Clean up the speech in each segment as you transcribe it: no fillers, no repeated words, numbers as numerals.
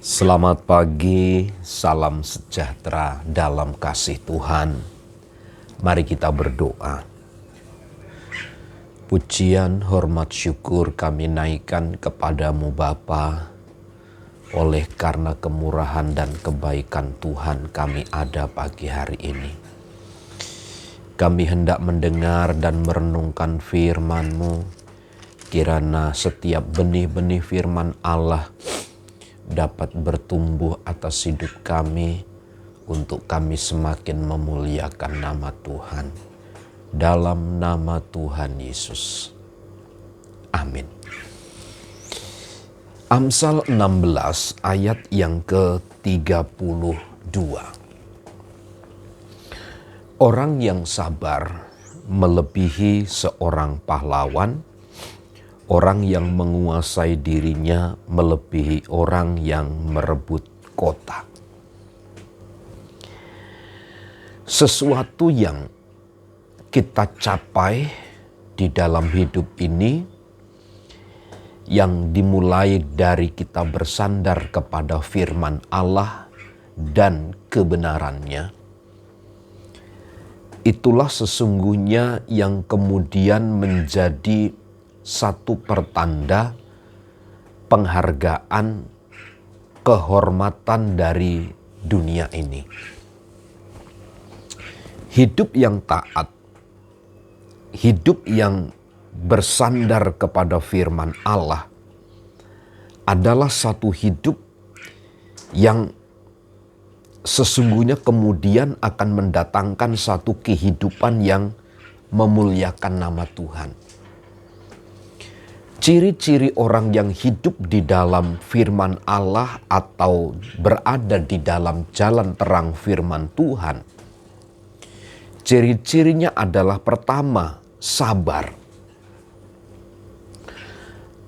Selamat pagi, salam sejahtera dalam kasih Tuhan. Mari kita berdoa. Pujian, hormat, syukur kami naikkan kepadamu Bapa. Oleh karena kemurahan dan kebaikan Tuhan kami ada pagi hari ini. Kami hendak mendengar dan merenungkan firman-Mu. Kirana setiap benih-benih firman Allah dapat bertumbuh atas hidup kami untuk kami semakin memuliakan nama Tuhan. Dalam nama Tuhan Yesus. Amin. Amsal 16 ayat yang ke-32. Orang yang sabar melebihi seorang pahlawan. Orang yang menguasai dirinya melebihi orang yang merebut kota. Sesuatu yang kita capai di dalam hidup ini, yang dimulai dari kita bersandar kepada firman Allah dan kebenarannya, itulah sesungguhnya yang kemudian menjadi satu pertanda penghargaan, kehormatan dari dunia ini. Hidup yang taat, hidup yang bersandar kepada firman Allah adalah satu hidup yang sesungguhnya kemudian akan mendatangkan satu kehidupan yang memuliakan nama Tuhan. Ciri-ciri orang yang hidup di dalam firman Allah atau berada di dalam jalan terang firman Tuhan, ciri-cirinya adalah pertama, sabar.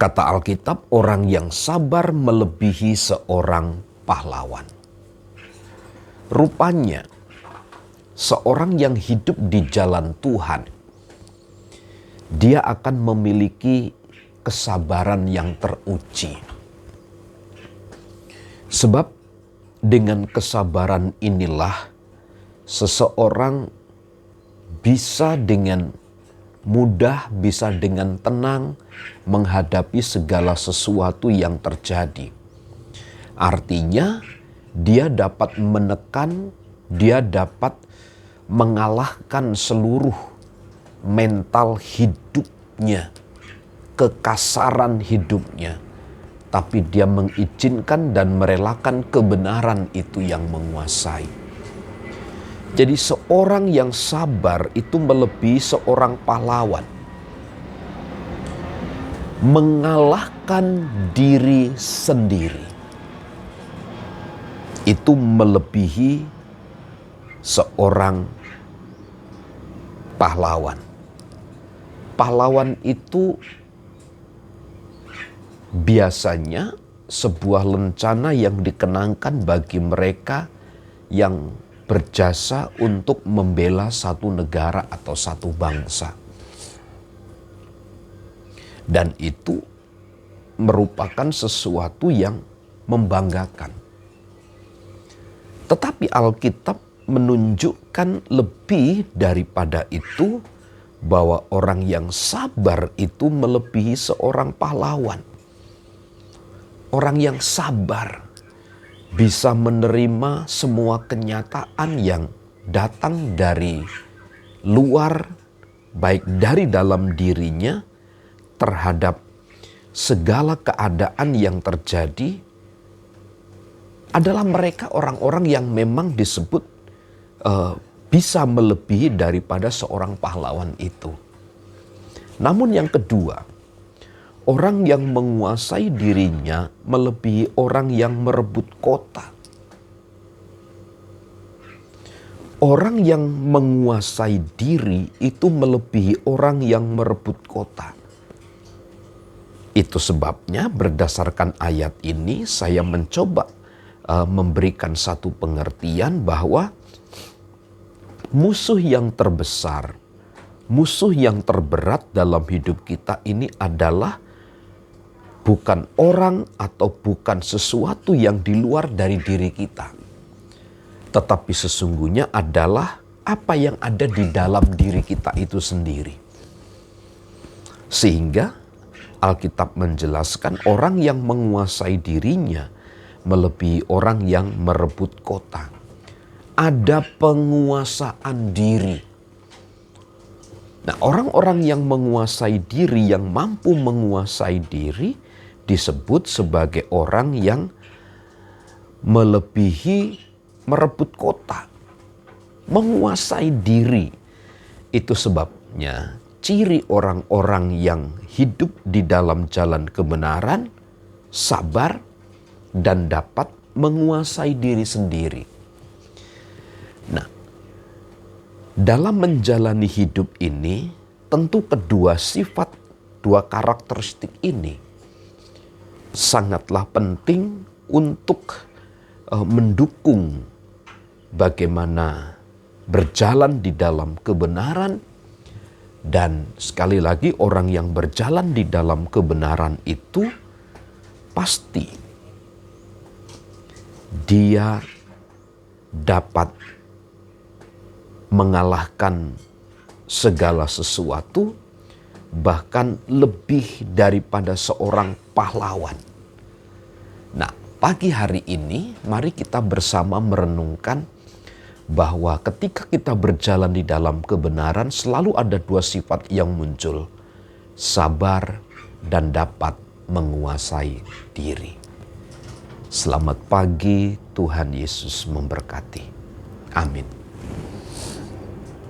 Kata Alkitab, orang yang sabar melebihi seorang pahlawan. Rupanya, seorang yang hidup di jalan Tuhan, dia akan memiliki kesabaran yang teruji. Sebab dengan kesabaran inilah seseorang bisa dengan mudah, bisa dengan tenang menghadapi segala sesuatu yang terjadi. Artinya dia dapat menekan, dia dapat mengalahkan seluruh mental hidupnya, kekasaran hidupnya, tapi dia mengizinkan dan merelakan kebenaran itu yang menguasai. Jadi seorang yang sabar itu melebihi seorang pahlawan. Mengalahkan diri sendiri itu melebihi seorang pahlawan. Pahlawan itu biasanya sebuah lencana yang dikenangkan bagi mereka yang berjasa untuk membela satu negara atau satu bangsa. Dan itu merupakan sesuatu yang membanggakan. Tetapi Alkitab menunjukkan lebih daripada itu, bahwa orang yang sabar itu melebihi seorang pahlawan. Orang yang sabar bisa menerima semua kenyataan yang datang dari luar, baik dari dalam dirinya, terhadap segala keadaan yang terjadi. Adalah mereka orang-orang yang memang disebut bisa melebihi daripada seorang pahlawan itu. Namun yang kedua, orang yang menguasai dirinya melebihi orang yang merebut kota. Orang yang menguasai diri itu melebihi orang yang merebut kota. Itu sebabnya berdasarkan ayat ini saya mencoba memberikan satu pengertian bahwa musuh yang terbesar, musuh yang terberat dalam hidup kita ini adalah bukan orang atau bukan sesuatu yang di luar dari diri kita, tetapi sesungguhnya adalah apa yang ada di dalam diri kita itu sendiri. Sehingga Alkitab menjelaskan orang yang menguasai dirinya melebihi orang yang merebut kota. Ada penguasaan diri. Nah, orang-orang yang menguasai diri, yang mampu menguasai diri, disebut sebagai orang yang melebihi merebut kota. Menguasai diri. Itu sebabnya ciri orang-orang yang hidup di dalam jalan kebenaran, sabar, dan dapat menguasai diri sendiri. Nah, dalam menjalani hidup ini, tentu kedua sifat, dua karakteristik ini sangatlah penting untuk mendukung bagaimana berjalan di dalam kebenaran. Dan sekali lagi, orang yang berjalan di dalam kebenaran itu pasti dia dapat mengalahkan segala sesuatu, bahkan lebih daripada seorang pahlawan. Nah, pagi hari ini mari kita bersama merenungkan bahwa ketika kita berjalan di dalam kebenaran selalu ada dua sifat yang muncul. Sabar dan dapat menguasai diri. Selamat pagi, Tuhan Yesus memberkati. Amin.